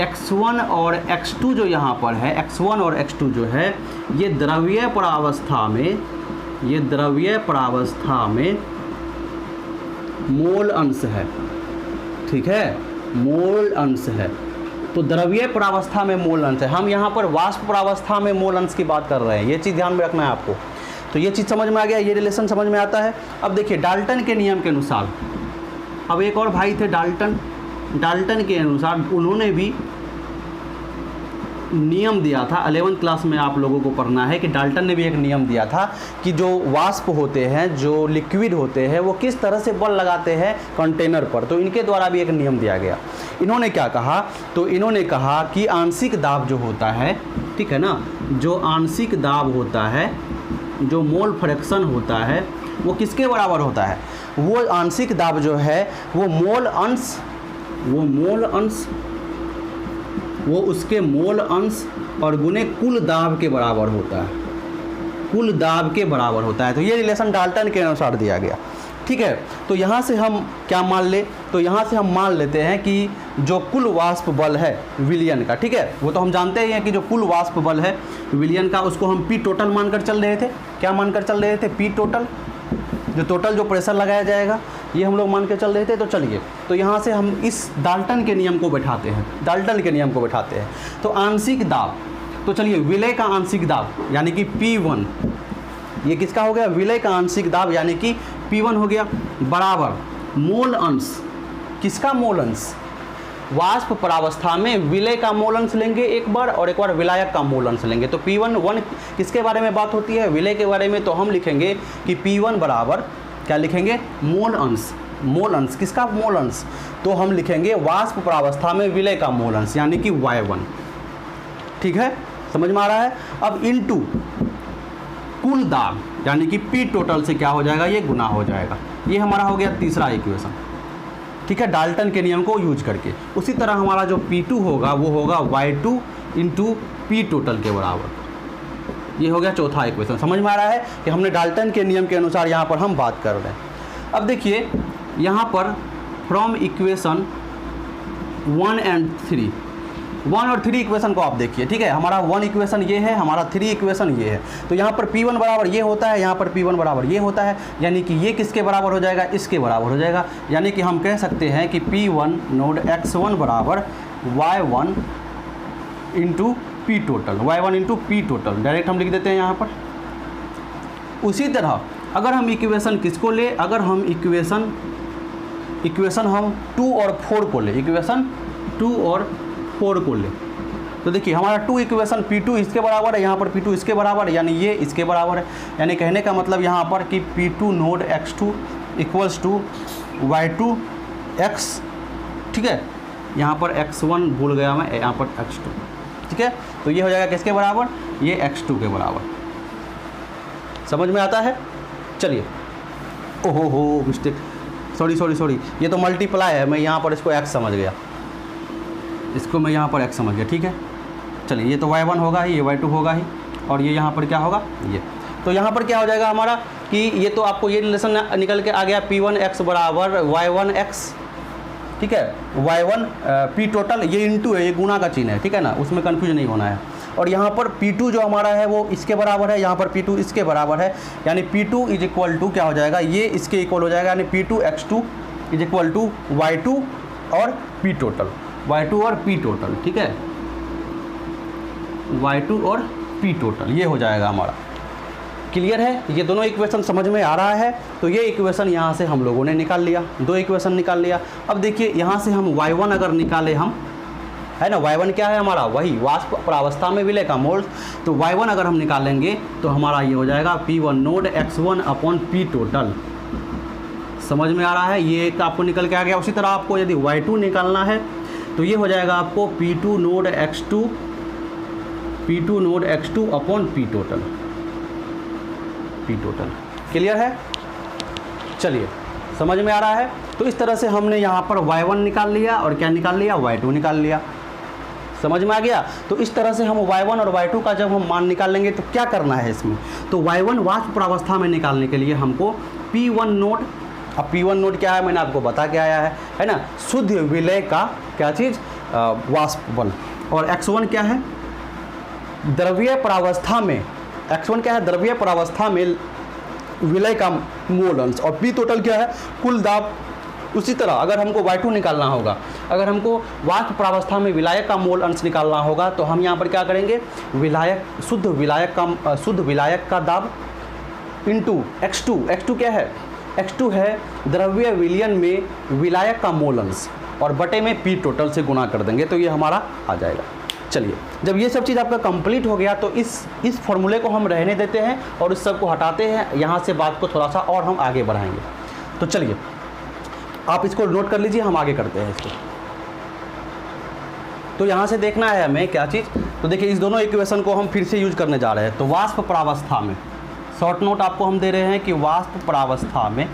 X1 और X2 जो यहाँ पर है, X1 और X2 जो है ये द्रव्य प्रावस्था में मोल अंश है, ठीक है, मोल अंश है। तो द्रव्य प्रावस्था में मोल अंश है। हम यहाँ पर वाष्प प्रावस्था में मोल अंश की बात कर रहे हैं, ये चीज़ ध्यान में रखना है आपको। तो ये चीज़ समझ में आ गया, ये रिलेशन समझ में आता है। अब देखिए डाल्टन के नियम के अनुसार, अब एक और भाई थे डाल्टन के अनुसार उन्होंने भी नियम दिया था। 11th क्लास में आप लोगों को पढ़ना है कि डाल्टन ने भी एक नियम दिया था कि जो वाष्प होते हैं, जो लिक्विड होते हैं, वो किस तरह से बल लगाते हैं कंटेनर पर। तो इनके द्वारा भी एक नियम दिया गया। इन्होंने क्या कहा, तो इन्होंने कहा कि आंशिक दाब जो होता है, ठीक है ना, जो आंशिक दाब होता है, जो मोल फ्रैक्शन होता है, वो किसके बराबर होता है, वो आंशिक दाब जो है वो उसके मोल अंश और गुने कुल दाब के बराबर होता है, कुल दाब के बराबर होता है। तो ये रिलेशन डाल्टन के अनुसार दिया गया। ठीक है। तो यहाँ से हम क्या मान ले, तो यहाँ से हम मान लेते हैं कि जो कुल वाष्प बल है विलियन का, ठीक है, वो तो हम जानते ही हैं कि जो कुल वाष्प बल है विलियन का, उसको हम पी टोटल मानकर चल रहे थे। क्या मानकर चल रहे थे? पी टोटल, जो टोटल जो प्रेशर लगाया जाएगा ये हम लोग मान के चल रहे थे। तो चलिए, तो यहाँ से हम इस डाल्टन के नियम को बैठाते हैं, डाल्टन के नियम को बैठाते हैं। तो आंशिक दाब, तो चलिए विलय का आंशिक दाब यानी कि P1, ये किसका हो गया? विलय का आंशिक दाब यानी कि P1 हो गया, बराबर मोल अंश, किसका मोल अंश? वाष्प प्रावस्था में विलय का मोल अंश लेंगे एक बार, और एक बार विलायक का मोल अंश लेंगे। तो P1 किसके बारे में बात होती है? विलय के बारे में। तो हम लिखेंगे कि P1 बराबर क्या लिखेंगे? मोल अंश। मोल अंश किसका? मोल अंश। तो हम लिखेंगे वाष्प प्रावस्था में विलय का मोल अंश यानी कि Y1, ठीक है, समझ में आ रहा है। अब इनटू कुल दाब यानी कि P टोटल से क्या हो जाएगा? ये गुना हो जाएगा। ये हमारा हो गया तीसरा इक्वेशन, ठीक है, डाल्टन के नियम को यूज करके। उसी तरह हमारा जो P2 होगा वो होगा Y2 इंटू P टोटल के बराबर। ये हो गया चौथा इक्वेशन। समझ में आ रहा है कि हमने डाल्टन के नियम के अनुसार यहाँ पर हम बात कर रहे हैं। अब देखिए यहाँ पर फ्रॉम इक्वेशन 1 and 3, 1 और 3 इक्वेशन को आप देखिए, ठीक है, हमारा 1 इक्वेशन ये है, हमारा 3 इक्वेशन ये है। तो यहाँ पर P1 बराबर ये होता है, यहाँ पर P1 बराबर ये होता है, यानी कि ये किसके बराबर हो जाएगा? इसके बराबर हो जाएगा। यानी कि हम कह सकते हैं कि P1 नोड x1 बराबर Y1 into P total, Y1 into P total, direct हम लिख देते हैं यहाँ पर। उसी तरह अगर हम इक्वेशन किसको ले, अगर हम इक्वेशन हम 2 और 4 को ले, इक्वेशन 2 और 4 को ले, तो देखिए हमारा 2 इक्वेशन P2 इसके बराबर है, यहाँ पर P2 इसके बराबर है, यानी ये इसके बराबर है। यानी कहने का मतलब यहाँ पर कि P2 nought x2 equals to Y2 x, ठीक है, यहाँ पर x1 भूल गया मैं, यहाँ पर x2, ठीक है। तो ये हो जाएगा किसके बराबर? ये x2 के बराबर। समझ में आता है? चलिए, ओहो हो मिस्टेक, सॉरी, ये तो मल्टीप्लाई है, मैं यहाँ पर इसको x समझ गया, इसको मैं यहाँ पर x समझ गया, ठीक है। चलिए, ये तो Y1 होगा ही, ये Y2 होगा ही, और ये यहाँ पर क्या होगा? ये। तो यहाँ पर क्या हो जाएगा हमारा कि ये तो आपको ये रिलेशन निकल के आ गया, P1x बराबर Y1x, ठीक है, Y1 P टोटल, ये इंटू है, ये गुना का चिन्ह है, ठीक है ना, उसमें कन्फ्यूज नहीं होना है। और यहाँ पर P2 जो हमारा है वो इसके बराबर है, यहाँ पर P2 इसके बराबर है, यानी P2 इज इक्वल टू क्या हो जाएगा? ये इसके इक्वल हो जाएगा, यानी P2 x2 is equal to Y2 और P टोटल, Y2 और P टोटल, ठीक है, Y2 और P टोटल, ये हो जाएगा हमारा। क्लियर है? ये दोनों इक्वेशन समझ में आ रहा है? तो ये इक्वेशन यहाँ से हम लोगों ने निकाल लिया, 2 इक्वेशन निकाल लिया। अब देखिए यहाँ से हम Y1 अगर निकाले हम, है ना, Y1 क्या है हमारा? वही वाष्प प्रावस्था में विलय का मोल। तो Y1 अगर हम निकालेंगे तो हमारा ये हो जाएगा P1 node x1 upon P total. समझ में आ रहा है? ये एक आपको निकल के आ गया। उसी तरह आपको यदि Y2 निकालना है तो ये हो जाएगा आपको P2 nought x2 upon P total, clear है? चलिए, समझ में आ रहा है? तो इस तरह से हमने यहाँ पर Y1 निकाल लिया और क्या निकाल लिया? Y2 निकाल लिया। समझ में आ गया? तो इस तरह से हम Y1 और Y2 का जब हम मान निकाल लेंगे तो क्या करना है इसमें? तो Y1 वाष्प प्रावस्था में निकालने के लिए हमको P1 नोड, अब P1 नोड क्या है मैंने आपको बता के आया है ना, शुद्ध विलय का क्या चीज़? वाष्प बल। और x1 क्या है? द्रव्य प्रावस्था में, x1 क्या है? द्रव्य प्रावस्था में विलय का मोल अंश, और P टोटल क्या है? कुल दाब। उसी तरह अगर हमको Y2 निकालना होगा, अगर हमको वाष्प प्रावस्था में विलायक का मोल अंश निकालना होगा तो हम यहाँ पर क्या करेंगे? शुद्ध विलायक का दाब इंटू x2 क्या है? x2 है द्रव्य विलयन में विलायक का मोल अंश, और बटे में P टोटल से गुणा कर देंगे तो ये हमारा आ जाएगा। चलिए, जब ये सब चीज़ आपका कंप्लीट हो गया तो इस फॉर्मूले को हम रहने देते हैं और इस सब को हटाते हैं। यहाँ से बात को थोड़ा सा और हम आगे बढ़ाएंगे। तो चलिए, आप इसको नोट कर लीजिए, हम आगे करते हैं इसको। तो यहाँ से देखना है हमें क्या चीज़? तो देखिए, इस दोनों इक्वेशन को हम फिर से यूज करने जा रहे हैं। तो वाष्प प्रावस्था में, शॉर्ट नोट आपको हम दे रहे हैं कि वाष्प प्रावस्था में,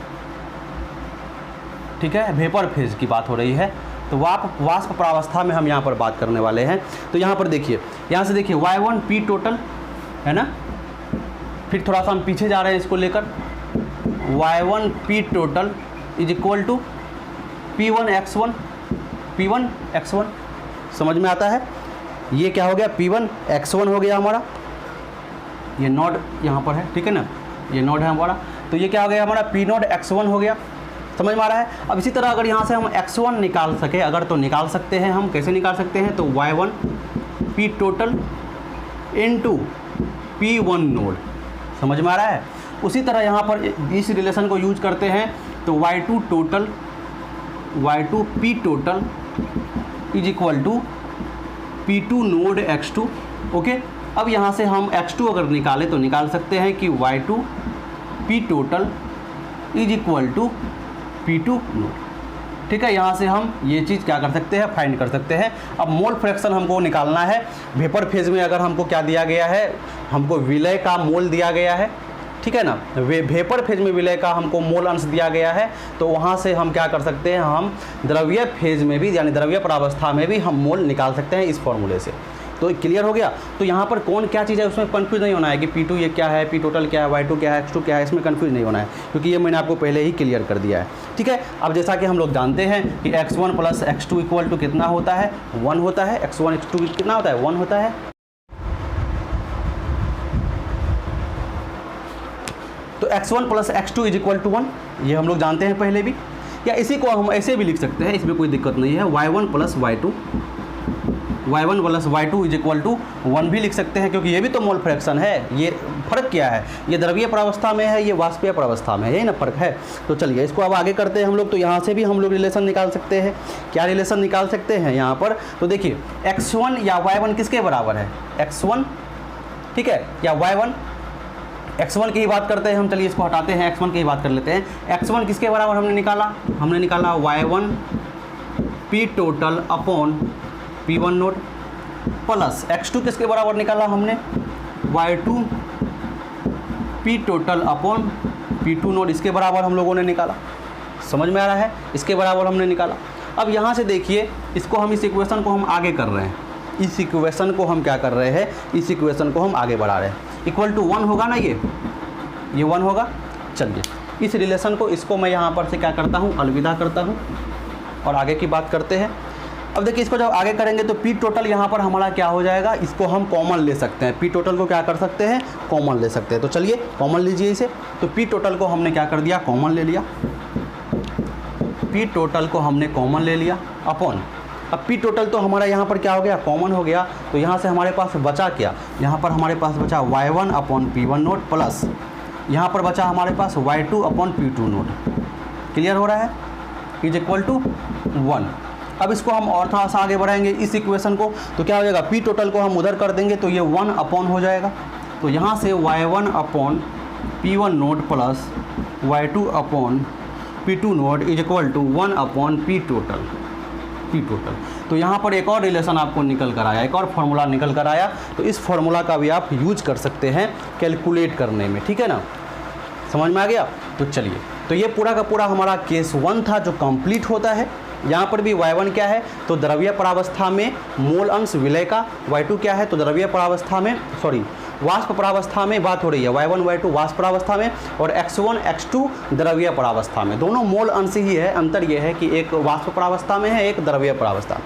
ठीक है, वेपर फेज की बात हो रही है, तो वाष्प प्रावस्था में हम यहाँ पर बात करने वाले हैं। तो यहाँ पर देखिए, यहाँ से देखिए Y1 P टोटल है ना, फिर थोड़ा सा हम पीछे जा रहे हैं इसको लेकर, y1 p total is equal to p1 x1 p1 x1। समझ में आता है? ये क्या हो गया, p1 x1 हो गया हमारा, ये नोड यहाँ पर है, ठीक है ना, ये नोड है हमारा। तो ये क्या हो गया हमारा, p नोड x1 हो गया। समझ में आ रहा है? अब इसी तरह अगर यहाँ से हम x1 निकाल सके, अगर तो निकाल सकते हैं हम, कैसे निकाल सकते हैं, तो y1 p total into p1 node. समझ में आ रहा है? उसी तरह यहाँ पर इस रिलेशन को यूज करते हैं तो y2 total y2 p total is equal to p2 nought x2। Okay, अब यहाँ से हम x2 अगर निकाले तो निकाल सकते हैं कि y2 p total is equal to p2 nought. ठीक है, यहाँ से हम ये चीज़ क्या कर सकते हैं, फाइंड कर सकते हैं। अब मोल फ्रैक्शन हमको निकालना है। वेपर फेज में अगर हमको क्या दिया गया है, हमको विलय का मोल दिया गया है, ठीक है ना, वेपर फेज में विलय का हमको मोल अंश दिया गया है, तो वहाँ से हम क्या कर सकते हैं, हम द्रव्य फेज में भी यानी द्रव्य प्रावस्था में भी हम मोल निकाल सकते हैं इस फॉर्मूले से। तो क्लियर हो गया। तो यहाँ पर कौन क्या चीज़ है उसमें कंफ्यूज नहीं होना है कि P2 ये क्या है, P टोटल क्या है, Y2 क्या है, X2 क्या है, इसमें कंफ्यूज नहीं होना है, क्योंकि ये मैंने आपको पहले ही क्लियर कर दिया है। ठीक है, अब जैसा कि हम लोग जानते हैं कि x1 plus x2 equal to कितना होता है, 1 होता है। x1 x2 कितना होता है, 1 होता है। तो x1 plus x2 is equal to 1, ये हम लोग जानते हैं पहले भी, या इसी को हम ऐसे भी लिख सकते हैं, इसमें कोई दिक्कत नहीं है। y1 plus y2 is equal to 1 भी लिख सकते हैं, क्योंकि ये भी तो मोल फ्रैक्शन है। ये फर्क क्या है, ये द्रव्य प्रावस्था में है, ये वाष्पीय प्रावस्था में है, यही ना फर्क है। तो चलिए इसको अब आगे करते हैं हम लोग। तो यहाँ से भी हम लोग रिलेशन निकाल सकते हैं। क्या रिलेशन निकाल सकते हैं यहाँ पर, तो देखिए x1 या y1 किसके बराबर है, x1, ठीक है, या y1। x1 की ही बात करते हैं हम, चलिए इसको हटाते हैं, x1 की ही बात कर लेते हैं। x1 किसके बराबर हमने निकाला y1 p total upon p1 nought, plus x2 किसके बराबर निकाला हमने, y2 p total upon p2 note, इसके बराबर हम लोगों ने निकाला। समझ में आ रहा है, इसके बराबर हमने निकाला। अब यहाँ से देखिए इसको हम, इस इक्वेशन को हम आगे कर रहे हैं, इस इक्वेशन को हम क्या कर रहे हैं, इस इक्वेशन को हम आगे बढ़ा रहे हैं। इक्वल टू 1 होगा ना, ये 1 होगा। चलिए इस रिलेशन को, इसको मैं यहाँ पर से क्या करता हूँ, अलविदा करता हूँ और आगे की बात करते हैं। अब देखिए इसको जब आगे करेंगे तो P टोटल यहाँ पर हमारा क्या हो जाएगा, इसको हम कॉमन ले सकते हैं। P टोटल को क्या कर सकते हैं, कॉमन ले सकते हैं। तो चलिए कॉमन लीजिए इसे। तो P टोटल को हमने क्या कर दिया, कॉमन ले लिया। P टोटल को हमने कॉमन ले लिया अपॉन, अब P टोटल तो हमारा यहाँ पर क्या हो गया, कॉमन हो गया। तो यहाँ से हमारे पास बचा क्या, यहाँ पर हमारे पास बचा y1 upon p1 nought, plus यहाँ पर बचा हमारे पास y2 upon p2 note. Clear हो रहा है, इज इक्वल टू 1। अब इसको हम और थोड़ा सा आगे बढ़ाएंगे इस इक्वेशन को, तो क्या हो जाएगा, P टोटल को हम उधर कर देंगे तो ये 1 अपॉन हो जाएगा। तो यहाँ से y1 upon p1 nought plus y2 upon p2 nought is equal to 1 upon P total. तो यहाँ पर एक और रिलेशन आपको निकल कर आया, एक और फार्मूला निकल कर आया। तो इस फार्मूला का भी आप यूज कर सकते हैं कैलकुलेट करने में, ठीक है ना, समझ में आ गया। तो चलिए, तो ये पूरा का पूरा हमारा केस 1 था जो कंप्लीट होता है। यहाँ पर भी y1 क्या है, तो द्रव्य प्रावस्था में मोल अंश विलय का, y2 क्या है, तो द्रव्य प्रावस्था में, वाष्प प्रावस्था में बात हो रही है, y1 y2 वाष्प प्रावस्था में, और x1 x2 द्रव्य प्रावस्था में। दोनों मोल अंश ही है, अंतर यह है कि एक वाष्प प्रावस्था में है, एक द्रव्य प्रावस्था।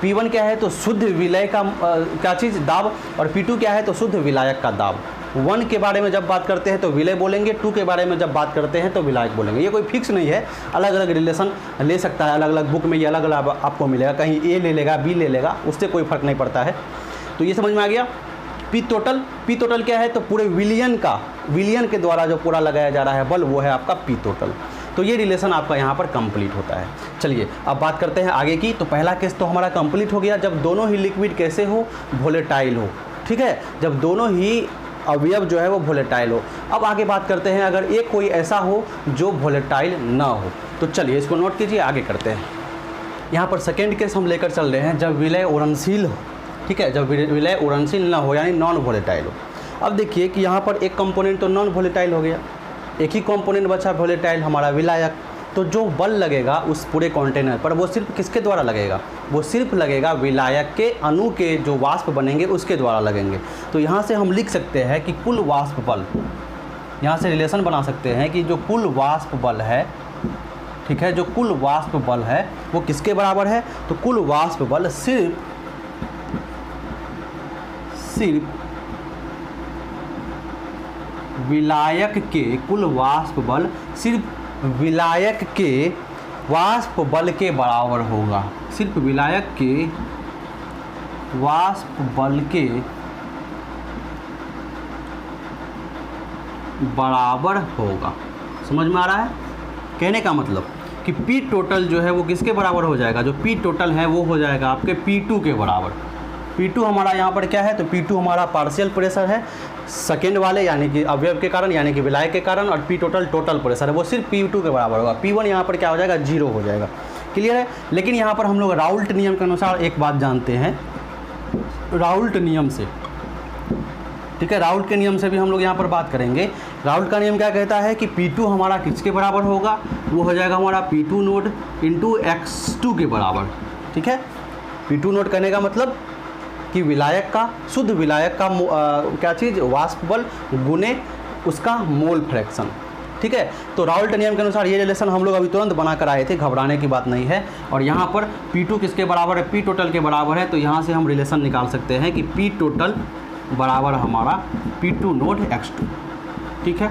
P1 क्या है, तो शुद्ध विलय का क्या चीज़, दाब, और P2 क्या है, तो शुद्ध विलायक का दाब। 1 के बारे में जब बात करते हैं तो विलय बोलेंगे, 2 के बारे में जब बात करते हैं तो विलायक बोलेंगे। ये कोई फिक्स नहीं है, अलग अलग रिलेशन ले सकता है, अलग अलग बुक में ये अलग अलग आपको मिलेगा, कहीं A ले लेगा, B ले लेगा, उससे कोई फर्क नहीं पड़ता है। तो ये समझ में आ गया। P टोटल क्या है, तो पूरे विलियन के द्वारा जो पूरा लगाया जा रहा है बल, वो है आपका P टोटल। तो ये रिलेशन आपका यहाँ पर कंप्लीट होता है। चलिए अब बात करते हैं आगे की। तो पहला केस तो हमारा कंप्लीट हो गया, जब दोनों ही लिक्विड कैसे हो, वोलेटाइल हो, ठीक है, जब दोनों ही अवयव जो है वो वोलेटाइल हो। अब आगे बात करते हैं अगर एक कोई ऐसा हो जो वोलेटाइल ना हो। तो चलिए इसको नोट कीजिए, आगे करते हैं। यहाँ पर सेकेंड केस हम लेकर चल रहे हैं, जब विलय उड़नशील हो, ठीक है, जब विलय उड़नशील ना हो यानी नॉन वोलेटाइल हो। अब देखिए कि यहाँ पर एक कंपोनेंट तो नॉन वोलेटाइल हो गया, एक ही कंपोनेंट बचा वोलेटाइल हमारा विलायक। तो जो बल लगेगा उस पूरे कंटेनर पर, वो सिर्फ किसके द्वारा लगेगा, वो सिर्फ लगेगा विलायक के अणु के जो वाष्प बनेंगे उसके द्वारा लगेंगे। तो यहाँ से हम लिख सकते हैं कि कुल वाष्प बल, यहाँ से रिलेशन बना सकते हैं कि जो कुल वाष्प बल है, ठीक है, जो कुल वाष्प बल है वो किसके बराबर है, तो कुल वाष्प बल सिर्फ विलायक के, कुल वाष्प बल सिर्फ विलायक के वाष्प बल के बराबर होगा, सिर्फ विलायक के वाष्प बल के बराबर होगा। समझ में आ रहा है? कहने का मतलब कि P टोटल जो है वो किसके बराबर हो जाएगा, जो P टोटल है वो हो जाएगा आपके P2 के बराबर। P2 हमारा यहाँ पर क्या है, तो P2 हमारा पार्शियल प्रेशर है सेकेंड वाले यानी कि अवयव के कारण, यानी कि विलायक के कारण, और P टोटल टोटल प्रेशर है वो सिर्फ P2 के बराबर होगा। P1 यहाँ पर क्या हो जाएगा, 0 हो जाएगा। क्लियर है? लेकिन यहाँ पर हम लोग राउल्ट नियम के अनुसार एक बात जानते हैं, राउल्ट नियम से, ठीक है, राउल्ट के नियम से भी हम लोग यहाँ पर बात करेंगे। राउल्ट का नियम क्या कहता है कि P2 हमारा किसके बराबर होगा, वो हो जाएगा हमारा P2 नोट इंटू x2 के बराबर। ठीक है, P2 नोट करने का मतलब कि विलायक का, शुद्ध विलायक का क्या चीज़, वाष्प बल गुने उसका मोल फ्रैक्शन। ठीक है, तो राउल्ट नियम के अनुसार ये रिलेशन हम लोग अभी तुरंत बना कर आए थे, घबराने की बात नहीं है। और यहाँ पर P2 किसके बराबर है, P टोटल के बराबर है, तो यहाँ से हम रिलेशन निकाल सकते हैं कि P टोटल बराबर हमारा P2 नोट x2। ठीक है,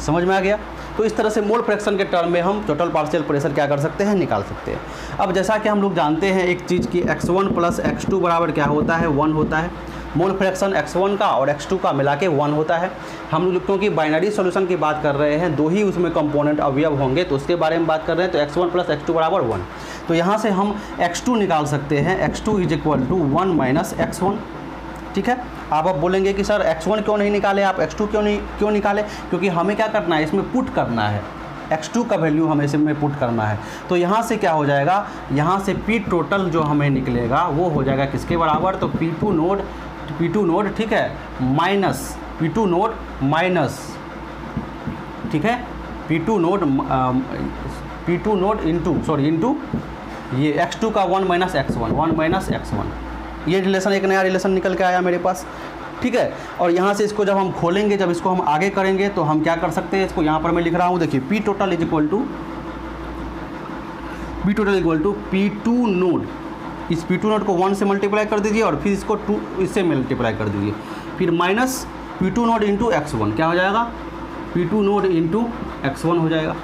समझ में आ गया? तो इस तरह से मोल फ्रैक्शन के टर्म में हम टोटल पार्शियल प्रेशर क्या कर सकते हैं, निकाल सकते हैं। अब जैसा कि हम लोग जानते हैं एक चीज़ की x1 प्लस x2 बराबर क्या होता है, 1 होता है। मोल फ्रैक्शन x1 का और x2 का मिला के 1 होता है। हम लोग क्योंकि बाइनरी सॉल्यूशन की बात कर रहे हैं, दो ही उसमें कंपोनेंट अवयव होंगे तो उसके बारे में बात कर रहे हैं, तो x1 प्लस x2 बराबर 1। तो यहाँ से हम x2 निकाल सकते हैं, x2 is equal to 1 minus x1। ठीक है, आप बोलेंगे कि सर x1 क्यों नहीं निकाले, आप x2 क्यों निकाले, क्योंकि हमें क्या करना है, इसमें पुट करना है, x2 का वैल्यू हमें इसमें पुट करना है। तो यहाँ से क्या हो जाएगा, यहाँ से P टोटल जो हमें निकलेगा वो हो जाएगा किसके बराबर, तो P2 नोट, ठीक है, माइनस P2 नोट माइनस, ठीक है, P2 नोट इंटू ये x2 का 1 माइनस x1, ये रिलेशन, एक नया रिलेशन निकल के आया मेरे पास। ठीक है, और यहाँ से इसको जब हम खोलेंगे, जब इसको हम आगे करेंगे तो हम क्या कर सकते हैं, इसको यहाँ पर मैं लिख रहा हूँ, देखिए P total is equal to P2 nought, इस P2 नोट को 1 से मल्टीप्लाई कर दीजिए और फिर इसको 2 इससे मल्टीप्लाई कर दीजिए, फिर minus P2 note into x1, क्या हो जाएगा, P2 नोट इंटू x1 हो जाएगा।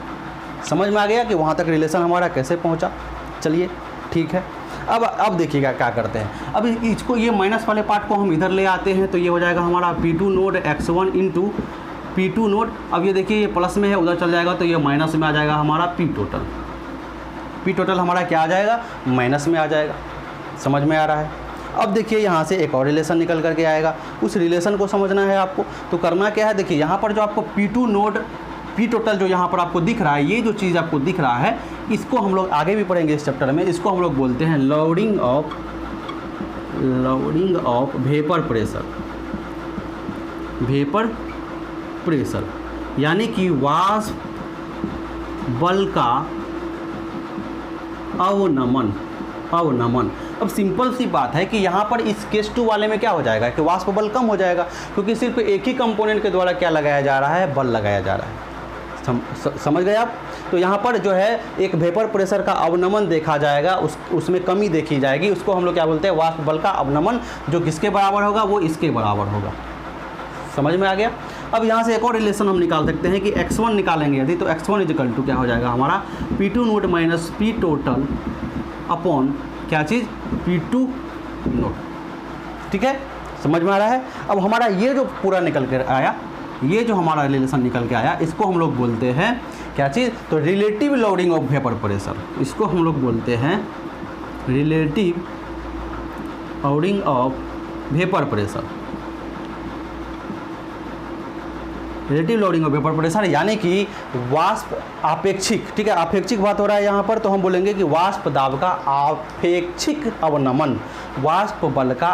समझ में आ गया कि वहाँ तक रिलेशन हमारा कैसे पहुँचा? चलिए ठीक है, अब देखिएगा क्या करते हैं। अब इसको, ये माइनस वाले पार्ट को हम इधर ले आते हैं, तो ये हो जाएगा हमारा P2 note x1 into P2 note. अब ये देखिए ये प्लस में है, उधर चल जाएगा तो ये माइनस में आ जाएगा हमारा P टोटल हमारा क्या आ जाएगा, माइनस में आ जाएगा। समझ में आ रहा है? अब देखिए यहाँ से एक और रिलेशन निकल करके आएगा, उस रिलेशन को समझना है आपको। तो करना क्या है, देखिए यहाँ पर जो आपको P2 नोट P टोटल जो यहाँ पर आपको दिख रहा है, ये जो चीज़ आपको दिख रहा है, इसको हम लोग आगे भी पढ़ेंगे इस चैप्टर में, इसको हम लोग बोलते हैं लोडिंग ऑफ वेपर प्रेशर, यानी कि वाष्प बल का अवनमन। अब सिंपल सी बात है कि यहाँ पर इस केस 2 वाले में क्या हो जाएगा कि वाष्प बल कम हो जाएगा, क्योंकि सिर्फ एक ही कंपोनेंट के द्वारा क्या लगाया जा रहा है, बल लगाया जा रहा है। समझ गए आप? तो यहाँ पर जो है एक वेपर प्रेशर का अवनमन देखा जाएगा, उसमें कमी देखी जाएगी, उसको हम लोग क्या बोलते हैं, वाष्प बल का अवनमन, जो किसके बराबर होगा, वो इसके बराबर होगा। समझ में आ गया? अब यहाँ से एक और रिलेशन हम निकाल सकते हैं कि x1 निकालेंगे यदि, तो x1 इज इक्वल टू क्या हो जाएगा हमारा P2 note minus P total upon क्या चीज़, P2 नोट। ठीक है, समझ में आ रहा है? अब हमारा ये जो पूरा निकल कर आया, ये जो हमारा रिलेशन निकल के आया, इसको हम लोग बोलते हैं क्या चीज़, तो relative loading of vapour pressure. इसको हम लोग बोलते हैं relative loading of vapour pressure, relative loading of vapour pressure, यानी कि वाष्प आपेक्षिक। ठीक है, आपेक्षिक बात हो रहा है यहाँ पर, तो हम बोलेंगे कि वाष्प दाब का आपेक्षिक अवनमन, वाष्प बल का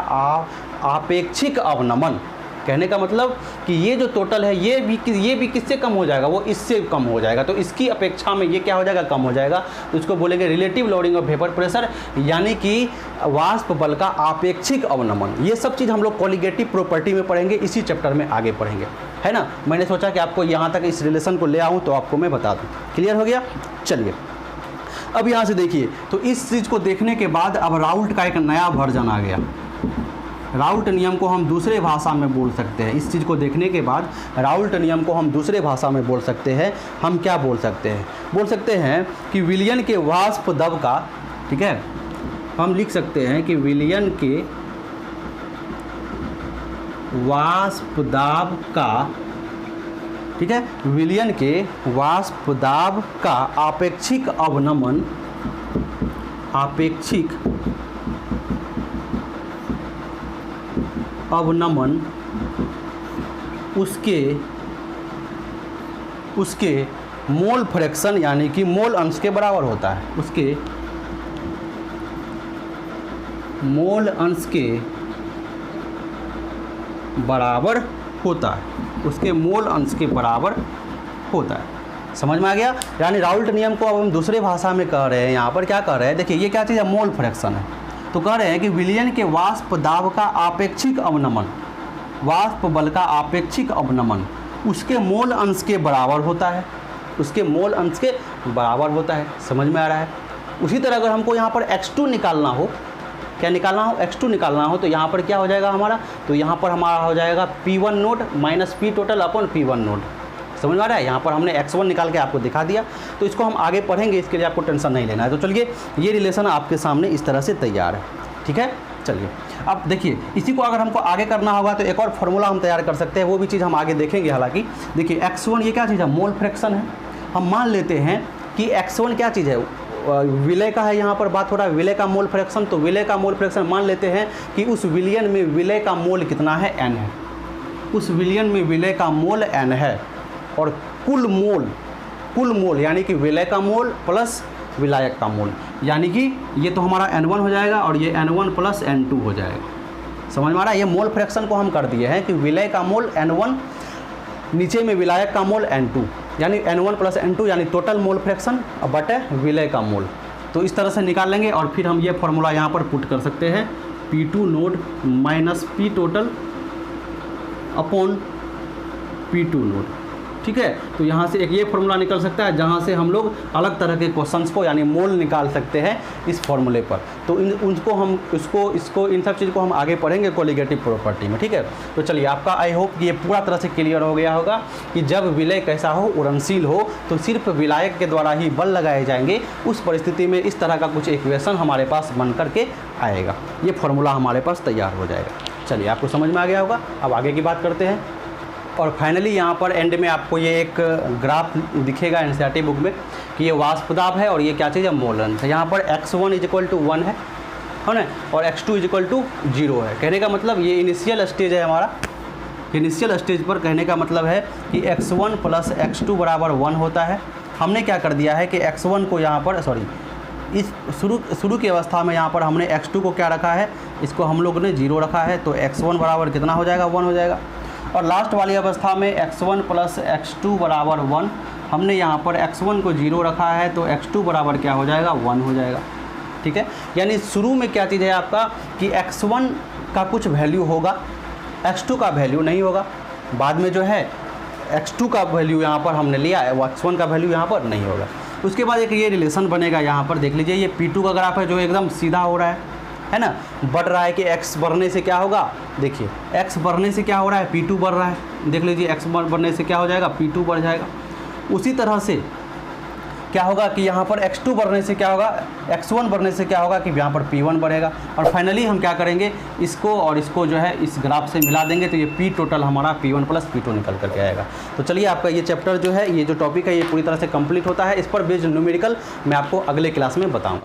आपेक्षिक अवनमन। कहने का मतलब कि ये जो टोटल है ये भी किससे कम हो जाएगा, वो इससे कम हो जाएगा, तो इसकी अपेक्षा में ये क्या हो जाएगा, कम हो जाएगा। तो इसको बोलेंगे relative loading of vapour pressure, यानी कि वाष्प बल का आपेक्षिक अवनमन। ये सब चीज़ हम लोग कोलिगेटिव प्रॉपर्टी में पढ़ेंगे, इसी चैप्टर में आगे पढ़ेंगे, है ना। मैंने सोचा कि आपको यहाँ तक इस रिलेशन को ले आऊँ तो आपको मैं बता दूँ। क्लियर हो गया। चलिए अब यहाँ से देखिए, तो इस चीज़ को देखने के बाद अब राउल्ट का एक नया वर्जन आ गया। राउल्ट नियम को हम दूसरे भाषा में बोल सकते हैं। इस चीज़ को देखने के बाद राउल्ट नियम को हम दूसरे भाषा में बोल सकते हैं। हम क्या बोल सकते हैं, बोल सकते हैं कि विलयन के वाष्प दाब का, ठीक है, हम लिख सकते हैं कि विलयन के वाष्प दाब का, ठीक है, विलयन के वाष्प दाब का आपेक्षिक अवनमन, आपेक्षिक अवनमन उसके मोल फ्रैक्शन यानी कि मोल अंश के बराबर होता है, उसके मोल अंश के बराबर होता है, उसके मोल अंश के बराबर होता है। समझ में आ गया। यानी राउल्ट नियम को अब हम दूसरे भाषा में कह रहे हैं। यहाँ पर क्या कह रहे हैं, देखिए ये क्या चीज़ है, मोल फ्रैक्शन है। तो कह रहे हैं कि विलयन के वाष्प दाब का आपेक्षिक अवनमन, वाष्प बल का आपेक्षिक अवनमन उसके मोल अंश के बराबर होता है, उसके मोल अंश के बराबर होता है। समझ में आ रहा है। उसी तरह अगर हमको यहाँ पर x2 निकालना हो, क्या निकालना हो, x2 निकालना हो, तो यहाँ पर क्या हो जाएगा हमारा, तो यहाँ पर हमारा हो जाएगा P1 note minus P total upon P1 note. समझ में आ रहा है। यहाँ पर हमने x1 निकाल के आपको दिखा दिया, तो इसको हम आगे पढ़ेंगे, इसके लिए आपको टेंशन नहीं लेना है। तो चलिए ये रिलेशन आपके सामने इस तरह से तैयार है, ठीक है। चलिए अब देखिए, इसी को अगर हमको आगे करना होगा तो एक और फार्मूला हम तैयार कर सकते हैं, वो भी चीज़ हम आगे देखेंगे। हालांकि देखिए x1 ये क्या चीज़ है, मोल फ्रैक्शन है। हम मान लेते हैं कि x1 क्या चीज़ है, विलय का है। यहाँ पर बात हो रहा है विलय का मोल फ्रैक्शन, तो विलय का मोल फ्रैक्शन मान लेते हैं कि उस विलयन में विलय का मोल कितना है, n है। उस विलयन में विलय का मोल n है और कुल मोल यानी कि विलय का मोल प्लस विलायक का मोल, यानी कि ये तो हमारा n1 हो जाएगा और ये n1 प्लस n2 हो जाएगा। समझ में आ रहा है। ये मोल फ्रैक्शन को हम कर दिए हैं कि विलय का मोल n1, नीचे में विलायक का मोल n2, यानी n1 प्लस n2 यानी टोटल मोल फ्रैक्शन बटे विलय का मोल। तो इस तरह से निकाल लेंगे और फिर हम ये फार्मूला यहाँ पर पुट कर सकते हैं, P2 note minus P total upon P2 note, ठीक है। तो यहाँ से एक ये फार्मूला निकल सकता है, जहाँ से हम लोग अलग तरह के क्वेश्चंस को यानी मोल निकाल सकते हैं इस फार्मूले पर। तो उनको हम इसको इन सब चीज़ को हम आगे पढ़ेंगे कोलिगेटिव प्रॉपर्टी में, ठीक है। तो चलिए, आपका आई होप कि ये पूरा तरह से क्लियर हो गया होगा कि जब विलय कैसा हो, उड़नशील हो, तो सिर्फ विलायक के द्वारा ही बल लगाए जाएंगे। उस परिस्थिति में इस तरह का कुछ इक्वेशन हमारे पास बन करके आएगा, ये फार्मूला हमारे पास तैयार हो जाएगा। चलिए, आपको समझ में आ गया होगा। अब आगे की बात करते हैं। और फाइनली यहाँ पर एंड में आपको ये एक ग्राफ दिखेगा एनसीईआरटी बुक में कि ये वाष्प दाब है और ये क्या चीज़ है, मोल अंश है। यहाँ पर x1 = 1 है ना, और x2 = 0 है। कहने का मतलब ये इनिशियल स्टेज है हमारा। इनिशियल स्टेज पर कहने का मतलब है कि x1 + x2 = 1 होता है। हमने क्या कर दिया है कि x1 को यहाँ पर इस शुरू की अवस्था में यहाँ पर हमने x2 को क्या रखा है, इसको हम लोग ने 0 रखा है, तो x1 बराबर कितना हो जाएगा, 1 हो जाएगा। और लास्ट वाली अवस्था में x1 + x2 = 1, हमने यहाँ पर x1 को 0 रखा है, तो x2 बराबर क्या हो जाएगा, 1 हो जाएगा, ठीक है। यानी शुरू में क्या चीज़ है आपका कि x1 का कुछ वैल्यू होगा, x2 का वैल्यू नहीं होगा। बाद में जो है x2 का वैल्यू यहाँ पर हमने लिया है, वो x1 का वैल्यू यहाँ पर नहीं होगा। उसके बाद एक ये रिलेशन बनेगा, यहाँ पर देख लीजिए, ये P2 का ग्राफ है जो एकदम सीधा हो रहा है ना, बढ़ रहा है कि x बढ़ने से क्या होगा, देखिए x बढ़ने से क्या हो रहा है, P2 बढ़ रहा है। देख लीजिए x बढ़ने से क्या हो जाएगा, P2 बढ़ जाएगा। उसी तरह से क्या होगा कि यहाँ पर x2 बढ़ने से क्या होगा, x1 बढ़ने से क्या होगा कि यहाँ पर P1 बढ़ेगा। और फाइनली हम क्या करेंगे, इसको और इसको जो है इस ग्राफ से मिला देंगे, तो ये P टोटल हमारा P1 + P2 निकल करके आएगा। तो चलिए, आपका ये चैप्टर जो है, ये जो टॉपिक है, ये पूरी तरह से कंप्लीट होता है। इस पर बेस्ड न्यूमेरिकल मैं आपको अगले क्लास में बताऊँगा।